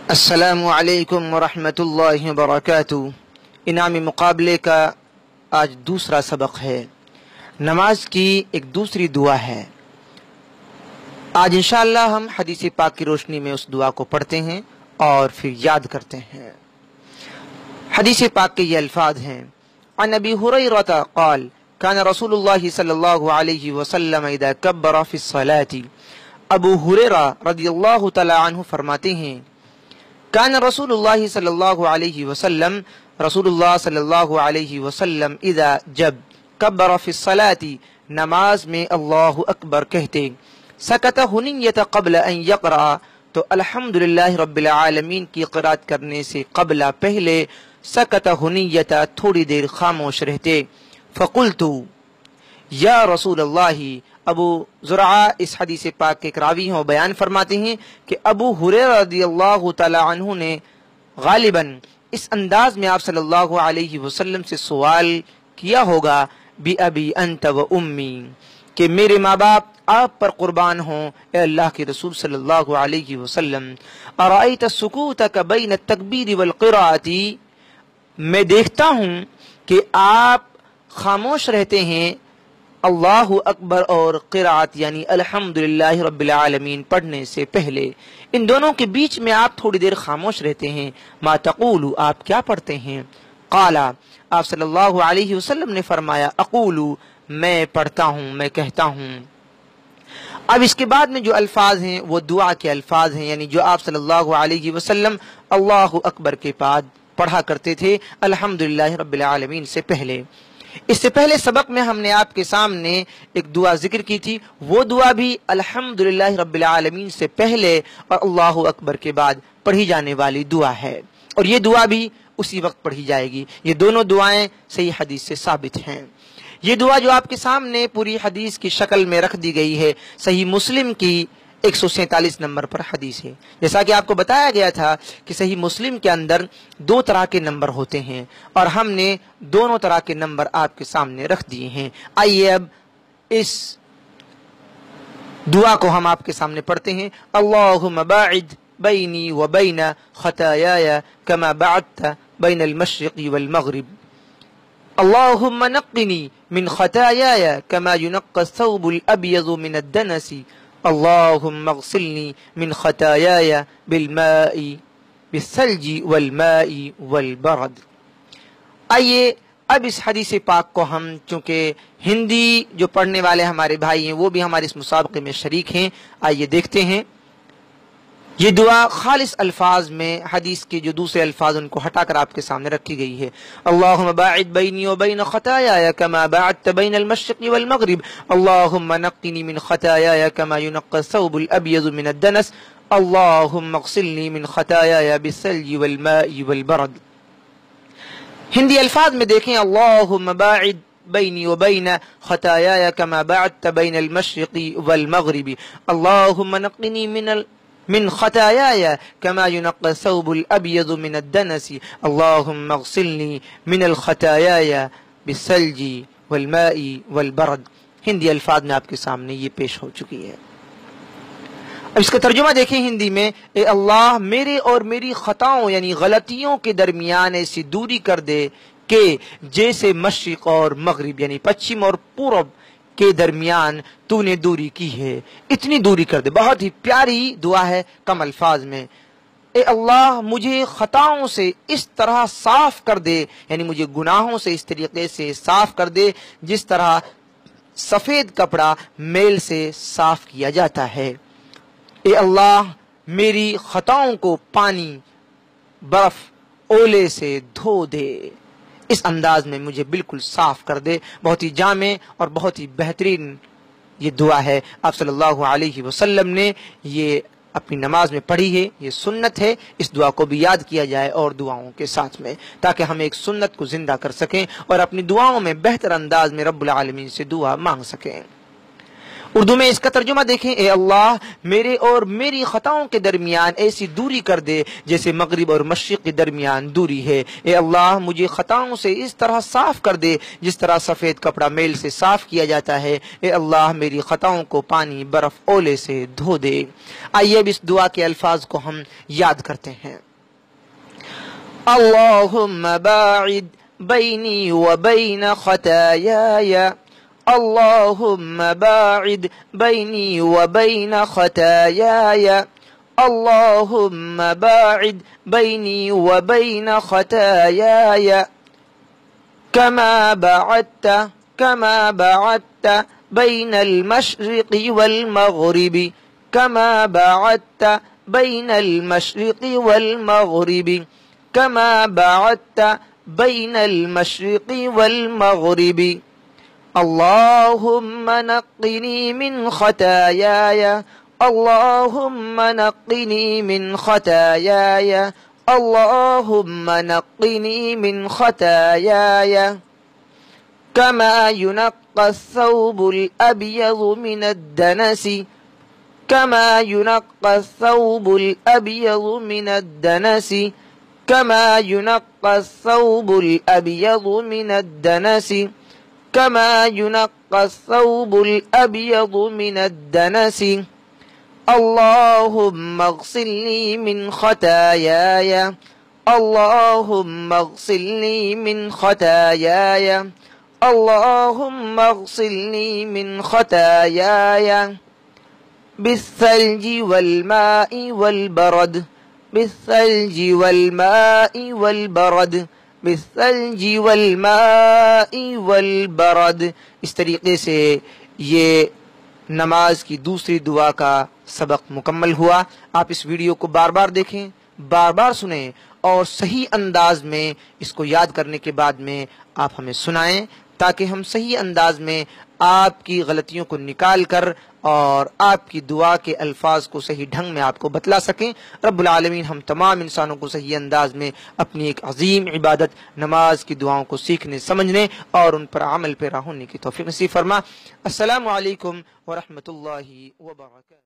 السلام علیکم ورحمۃ اللہ وبرکاتہ۔ انعام مقابلے کا آج دوسرا سبق ہے۔ نماز کی ایک دوسری دعا ہے۔ آج انشاءاللہ ہم حدیث پاک کی روشنی میں اس دعا کو پڑھتے ہیں اور پھر یاد کرتے ہیں۔ حدیث پاک کے یہ الفاظ ہیں: عن ابی ہریرہ قال کان رسول اللہ صلی اللہ علیہ وسلم اذا کبر فی الصلاۃ۔ ابو ہریرہ رضی اللہ تعالی عنہ فرماتے ہیں کان رسول اللہ صلی اللہ علیہ وسلم، رسول اللہ صلی اللہ علیہ وسلم اذا جب کبر فی الصلاۃ نماز میں اللہ اکبر کہتے، سکت ہنیت قبل ان یقرأ تو الحمدللہ رب العالمین کی قرات کرنے سے قبل پہلے سکت ہنیت تھوڑی دیر خاموش رہتے، فقلت یا رسول اللہ۔ ابو زرعہ اس حدیث پاک کے راوی ہیں، بیان فرماتے ہیں کہ ابو ہریرہ رضی اللہ تعالی عنہ نے غالباً اس انداز میں آپ صلی اللہ علیہ وسلم سے سوال کیا ہوگا، بی ابی انت و امی، کہ میرے ماں باپ آپ پر قربان ہوں اے اللہ کے رسول صلی اللہ علیہ وسلم، ارأیت سکوتک بین التکبیر والقراءۃ، میں دیکھتا ہوں کہ آپ خاموش رہتے ہیں اللہ اکبر اور قرات یعنی الحمدللہ رب العالمین پڑھنے سے پہلے، ان دونوں کے بیچ میں آپ تھوڑی دیر خاموش رہتے ہیں۔ ما تقول، آپ کیا پڑھتے ہیں؟ قال، آپ صلی اللہ علیہ وسلم نے فرمایا، اقول، میں پڑھتا ہوں، میں کہتا ہوں۔ اب اس کے بعد میں جو الفاظ ہیں وہ دعا کے الفاظ ہیں، یعنی جو آپ صلی اللہ علیہ وسلم اللہ اکبر کے بعد پڑھا کرتے تھے الحمدللہ رب العالمین سے پہلے۔ اس سے پہلے سبق میں ہم نے آپ کے سامنے ایک دعا ذکر کی تھی، وہ دعا بھی الحمدللہ رب العالمین سے پہلے اور اللہ اکبر کے بعد پڑھی جانے والی دعا ہے، اور یہ دعا بھی اسی وقت پڑھی جائے گی۔ یہ دونوں دعائیں صحیح حدیث سے ثابت ہیں۔ یہ دعا جو آپ کے سامنے پوری حدیث کی شکل میں رکھ دی گئی ہے، صحیح مسلم کی 147 نمبر پر حدیث ہے۔ جیسا کہ آپ کو بتایا گیا تھا کہ صحیح مسلم کے اندر دو طرح کے نمبر ہوتے ہیں، اور ہم نے دونوں طرح کے نمبر آپ کے سامنے رکھ دیے ہیں۔ آئیے اب اس دعا کو ہم آپ کے سامنے پڑھتے ہیں۔ اللہم باعد بینی و بین خطایای کما بعدت بین المشرق والمغرب، اللہم نقنی من خطایای کما ینقی الثوب الابیض من الدنس، اللہم اغسلنی من خطایای بالماء بالثلج والماء والبرد۔ آئیے اب اس حدیث پاک کو ہم، چونکہ ہندی جو پڑھنے والے ہمارے بھائی ہیں وہ بھی ہمارے اس مسابقے میں شریک ہیں، آئیے دیکھتے ہیں۔ یہ دعا خالص الفاظ میں حدیث کے جو دوسرے الفاظ ان کو ہٹا کر آپ کے سامنے رکھی گئی ہے۔ اللہم باعد بینی و بین خطایای کما باعدت بین المشرق والمغرب، اللہم نقنی من خطایای کما ینقی الثوب الابیض من الدنس، اللہم اغسلنی من خطایای بالثلج والماء والبرد۔ ہندی الفاظ میں دیکھیں، اللہم باعد بینی و بین خطایای کما باعدت بین المشرق والمغرب، اللہم نقنی من خطایای کما ینقی الثوب الابیض من الدنس، اللہم اغسلنی من الخطایای بالثلج والماء والبرد۔ ہندی الفاظ میں آپ کے سامنے یہ پیش ہو چکی ہے۔ اب اس کا ترجمہ دیکھیں ہندی میں، اے اللہ میرے اور میری خطاؤں یعنی غلطیوں کے درمیان ایسی دوری کر دے کہ جیسے مشرق اور مغرب یعنی پچھم اور پورب کے درمیان تو نے دوری کی ہے، اتنی دوری کر دے۔ بہت ہی پیاری دعا ہے کم الفاظ میں۔ اے اللہ مجھے خطاؤں سے اس طرح صاف کر دے، یعنی مجھے گناہوں سے اس طریقے سے صاف کر دے جس طرح سفید کپڑا میل سے صاف کیا جاتا ہے۔ اے اللہ میری خطاؤں کو پانی، برف، اولے سے دھو دے، اس انداز میں مجھے بالکل صاف کر دے۔ بہت ہی جامع اور بہت ہی بہترین یہ دعا ہے، آپ صلی اللہ علیہ وسلم نے یہ اپنی نماز میں پڑھی ہے، یہ سنت ہے۔ اس دعا کو بھی یاد کیا جائے اور دعاؤں کے ساتھ میں، تاکہ ہم ایک سنت کو زندہ کر سکیں اور اپنی دعاؤں میں بہتر انداز میں رب العالمین سے دعا مانگ سکیں۔ اردو میں اس کا ترجمہ دیکھیں، اے اللہ میرے اور میری خطاؤں کے درمیان ایسی دوری کر دے جیسے مغرب اور مشرق کے درمیان دوری ہے۔ اے اللہ مجھے خطاؤں سے اس طرح صاف کر دے جس طرح سفید کپڑا میل سے صاف کیا جاتا ہے۔ اے اللہ میری خطاؤں کو پانی برف اولے سے دھو دے۔ آئیے اب اس دعا کے الفاظ کو ہم یاد کرتے ہیں۔ اللہم باعد بینی و بین خطایای، اللہم باعد بینی و بین خطایای، اللہم باعد بینی و بین خطایای، كما بعدت بين المشرق والمغرب، كما بعدت بين المشرق والمغرب، كما بعدت بين المشرق والمغرب، اللهم نقني من خطاياي، اللهم نقني من خطاياي، اللهم نقني من خطاياي، كما ينقى الثوب الأبيض من الدنس، كما ينقى الثوب الأبيض من الدنس، كما ينقى الثوب الأبيض من الدنس، كما ينقى الثوب الأبيض من الدنس، اللهم اغسلني من خطاياي، اللهم اغسلني من خطاياي، اللهم اغسلني من خطاياي بالثلج والماء والبرد، بالثلج والماء والبرد، بالثلج والماء والبرد۔ اس طریقے سے یہ نماز کی دوسری دعا کا سبق مکمل ہوا۔ آپ اس ویڈیو کو بار بار دیکھیں، بار بار سنیں اور صحیح انداز میں اس کو یاد کرنے کے بعد میں آپ ہمیں سنائیں تاکہ ہم صحیح انداز میں آپ کی غلطیوں کو نکال کر اور آپ کی دعا کے الفاظ کو صحیح ڈھنگ میں آپ کو بتلا سکیں۔ رب العالمین ہم تمام انسانوں کو صحیح انداز میں اپنی ایک عظیم عبادت نماز کی دعاؤں کو سیکھنے، سمجھنے اور ان پر عمل پیرا ہونے کی توفیق نصیب فرما۔ السلام علیکم ورحمۃ اللہ وبرکاتہ۔